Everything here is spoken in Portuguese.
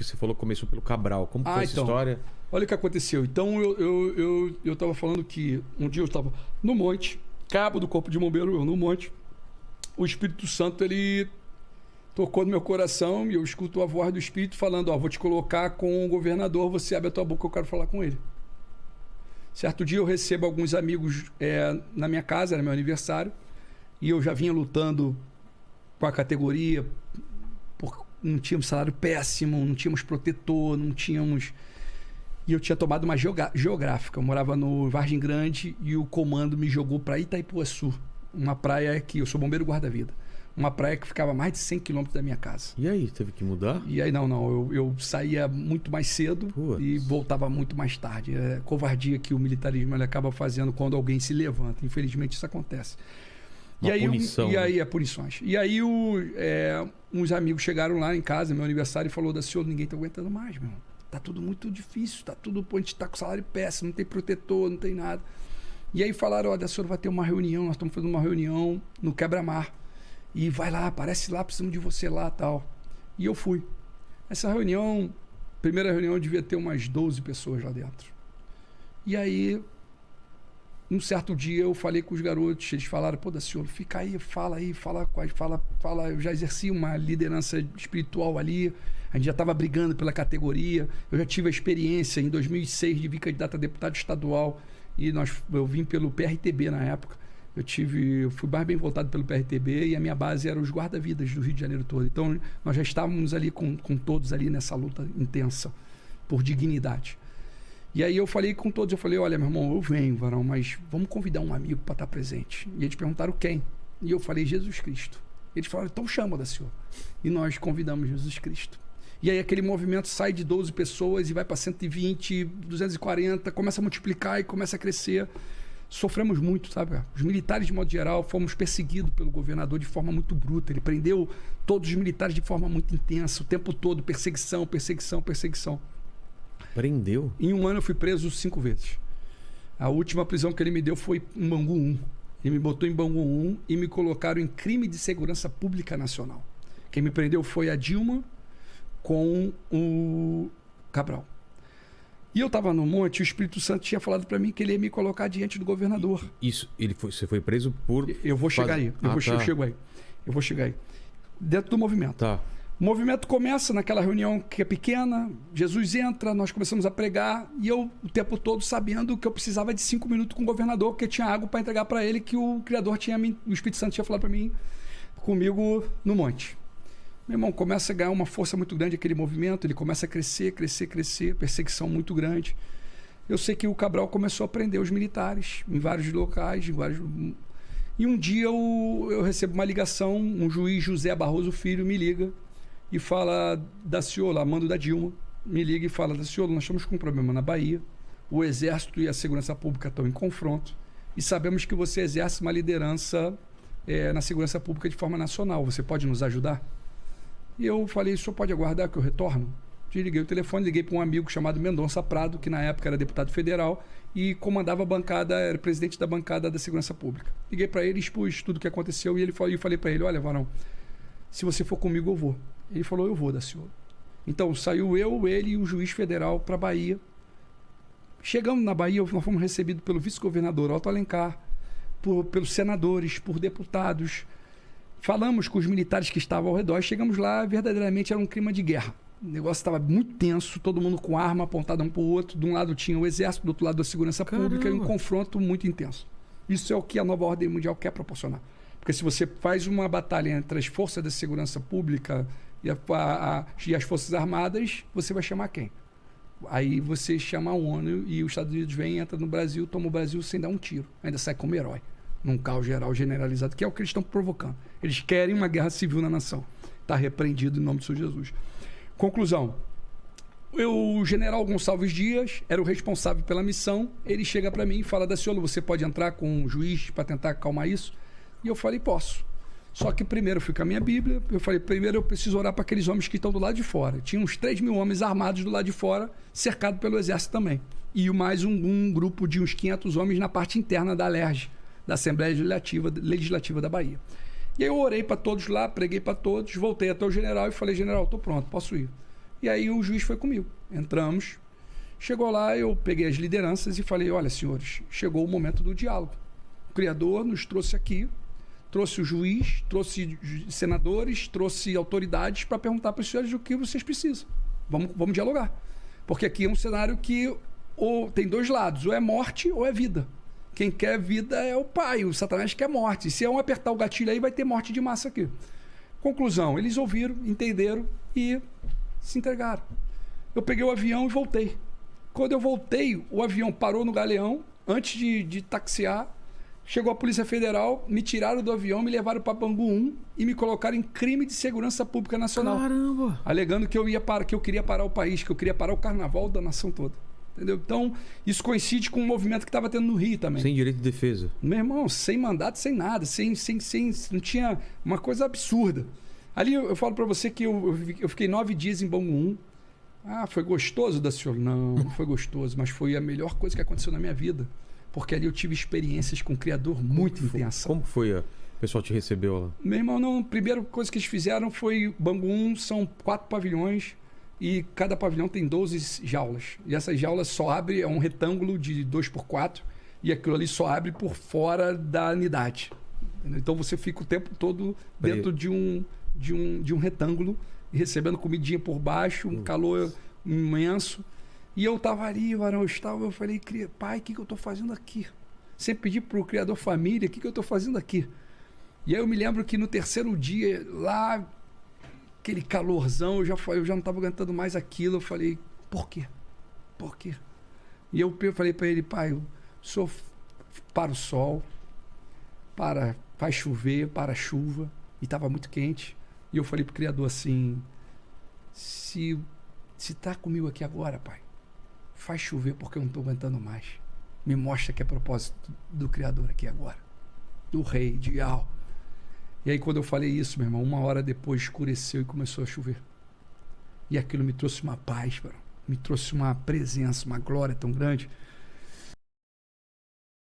que você falou que começou pelo Cabral. Como foi essa história? Olha o que aconteceu. Então, eu tava falando que um dia eu estava no monte, cabo do Corpo de Bombeiro, eu no monte. O Espírito Santo, ele tocou no meu coração e eu escuto a voz do Espírito falando, ó, vou te colocar com o governador, você abre a tua boca, eu quero falar com ele. Certo dia eu recebo alguns amigos na minha casa, era meu aniversário, e eu já vinha lutando com a categoria, não tínhamos salário péssimo, não tínhamos protetor, não tínhamos... E eu tinha tomado uma geográfica, eu morava no Vargem Grande e o comando me jogou para Itaipuaçu, uma praia que... Eu sou bombeiro guarda-vida. Uma praia que ficava a mais de 100 quilômetros da minha casa. E aí, teve que mudar? E aí, não. Eu saía muito mais cedo e voltava muito mais tarde. É covardia que o militarismo ele acaba fazendo quando alguém se levanta. Infelizmente, isso acontece. Punição, e aí, punições. E aí, uns amigos chegaram lá em casa, meu aniversário, e falou: Daciolo, ninguém tá aguentando mais, meu irmão. Tá tudo muito difícil, tá tudo... A gente tá com salário péssimo, não tem protetor, não tem nada. E aí falaram: ó, Daciolo, vai ter uma reunião, nós estamos fazendo uma reunião no Quebra-Mar. E vai lá, aparece lá, precisamos de você lá e tal. E eu fui. Essa reunião, primeira reunião, devia ter umas 12 pessoas lá dentro. E aí, um certo dia, eu falei com os garotos, eles falaram: pô, Daciolo, fica aí, fala. Eu já exerci uma liderança espiritual ali, a gente já estava brigando pela categoria, eu já tive a experiência em 2006 de vir candidato a deputado estadual e eu vim pelo PRTB na época. Eu fui mais bem voltado pelo PRTB e a minha base era os guarda-vidas do Rio de Janeiro todo. Então, nós já estávamos ali com todos ali nessa luta intensa por dignidade. E aí eu falei com todos, olha, meu irmão, eu venho, varão, mas vamos convidar um amigo para estar presente. E eles perguntaram quem? E eu falei: Jesus Cristo. Eles falaram: então chama, Daciolo. E nós convidamos Jesus Cristo. E aí aquele movimento sai de 12 pessoas e vai para 120, 240, começa a multiplicar e começa a crescer. Sofremos muito, sabe? Os militares, de modo geral, fomos perseguidos pelo governador de forma muito bruta. Ele prendeu todos os militares de forma muito intensa, o tempo todo, perseguição. Prendeu? Em um ano eu fui preso 5 vezes. A última prisão que ele me deu foi em Bangu 1. Ele me botou em Bangu 1 e me colocaram em crime de segurança pública nacional. Quem me prendeu foi a Dilma com o Cabral. E eu estava no monte e o Espírito Santo tinha falado para mim que ele ia me colocar diante do governador. Você foi preso por... Eu vou chegar aí. Eu vou chegar aí. Dentro do movimento. Tá. O movimento começa naquela reunião que é pequena, Jesus entra, nós começamos a pregar e eu o tempo todo sabendo que eu precisava de 5 minutos com o governador, porque tinha algo para entregar para ele que o Criador o Espírito Santo tinha falado para mim, comigo no monte. Meu irmão, começa a ganhar uma força muito grande aquele movimento, ele começa a crescer, perseguição muito grande. Eu sei que o Cabral começou a prender os militares em vários locais, E um dia eu recebo uma ligação, um juiz, José Barroso Filho, me liga e fala: Daciolo, amando da Dilma, me liga e fala: Daciolo, nós estamos com um problema na Bahia, o Exército e a Segurança Pública estão em confronto e sabemos que você exerce uma liderança na Segurança Pública de forma nacional, você pode nos ajudar? E eu falei: o senhor pode aguardar que eu retorno? Desliguei o telefone, liguei para um amigo chamado Mendonça Prado, que na época era deputado federal e comandava a bancada, era presidente da bancada da Segurança Pública. Liguei para ele, expus tudo o que aconteceu e eu falei para ele: olha, varão, se você for comigo, eu vou. Ele falou: eu vou, Daciolo. Então saiu eu, ele e o juiz federal para a Bahia. Chegamos na Bahia, nós fomos recebidos pelo vice-governador Otto Alencar, pelos senadores, por deputados. Falamos com os militares que estavam ao redor. Chegamos lá, verdadeiramente era um clima de guerra. O negócio estava muito tenso, todo mundo com arma apontada um para o outro. De um lado tinha o Exército, do outro lado a Segurança Pública, e um confronto muito intenso. Isso é o que a nova ordem mundial quer proporcionar. Porque se você faz uma batalha entre as forças da Segurança Pública e as Forças Armadas, você vai chamar quem? Aí você chama a ONU e os Estados Unidos vem, entra no Brasil, toma o Brasil sem dar um tiro. Ainda sai como herói. Num caos geral generalizado, que é o que eles estão provocando. Eles querem uma guerra civil na nação. Está repreendido em nome do Senhor Jesus. Conclusão. O general Gonçalves Dias era o responsável pela missão. Ele chega para mim e fala: Daciolo, você pode entrar com um juiz para tentar acalmar isso? E eu falei: posso. Só que primeiro eu fui com a minha Bíblia. Eu falei: primeiro eu preciso orar para aqueles homens que estão do lado de fora. Tinha uns 3 mil homens armados do lado de fora, cercado pelo Exército também. E mais um grupo de uns 500 homens na parte interna da ALERJ, da Assembleia Legislativa da Bahia. E aí eu orei para todos lá, preguei para todos, voltei até o general e falei: general, estou pronto, posso ir. E aí o juiz foi comigo. Entramos. Chegou lá, eu peguei as lideranças e falei, olha, senhores, chegou o momento do diálogo. O Criador nos trouxe aqui, trouxe o juiz, trouxe senadores, trouxe autoridades para perguntar para os senhores o que vocês precisam. Vamos dialogar. Porque aqui é um cenário que ou tem dois lados, ou é morte ou é vida. Quem quer vida é o pai, o Satanás quer morte. E se um apertar o gatilho aí, vai ter morte de massa aqui. Conclusão, eles ouviram, entenderam e se entregaram. Eu peguei o avião e voltei. Quando eu voltei, o avião parou no Galeão, antes de taxiar. Chegou a Polícia Federal, me tiraram do avião, me levaram para Bangu 1 e me colocaram em crime de segurança pública nacional. Caramba! Alegando que que eu queria parar o país, que eu queria parar o carnaval da nação toda. Entendeu? Então, isso coincide com um movimento que estava tendo no Rio também. Sem direito de defesa. Meu irmão, sem mandato, sem nada, não tinha uma coisa absurda. Ali eu falo para você que eu fiquei 9 dias em Bangu 1. Ah, foi gostoso, Daciolo? Não foi gostoso, mas foi a melhor coisa que aconteceu na minha vida. Porque ali eu tive experiências com o Criador muito intensas. Como foi? O pessoal te recebeu lá? Meu irmão, não. A primeira coisa que eles fizeram foi... Bangu 1 são 4 pavilhões e cada pavilhão tem 12 jaulas. E essas jaulas só abrem... É um retângulo de 2x4 e aquilo ali só abre por fora da unidade. Entendeu? Então você fica o tempo todo dentro de um retângulo e recebendo comidinha por baixo, um calor imenso. E eu estava ali, varão, eu falei, pai, o que eu estou fazendo aqui? Sempre pedi para o Criador Família, o que eu estou fazendo aqui? E aí eu me lembro que no terceiro dia, lá, aquele calorzão, eu já não estava aguentando mais aquilo. Eu falei, por quê? Por quê? E eu falei para ele, pai, eu sou para o sol, faz chover, para a chuva, e estava muito quente. E eu falei para o Criador assim, se está comigo aqui agora, pai, faz chover porque eu não estou aguentando mais. Me mostra que é propósito do Criador aqui agora. Do Rei, de Yahweh. E aí quando eu falei isso, meu irmão, 1 hora depois escureceu e começou a chover. E aquilo me trouxe uma paz, me trouxe uma presença, uma glória tão grande.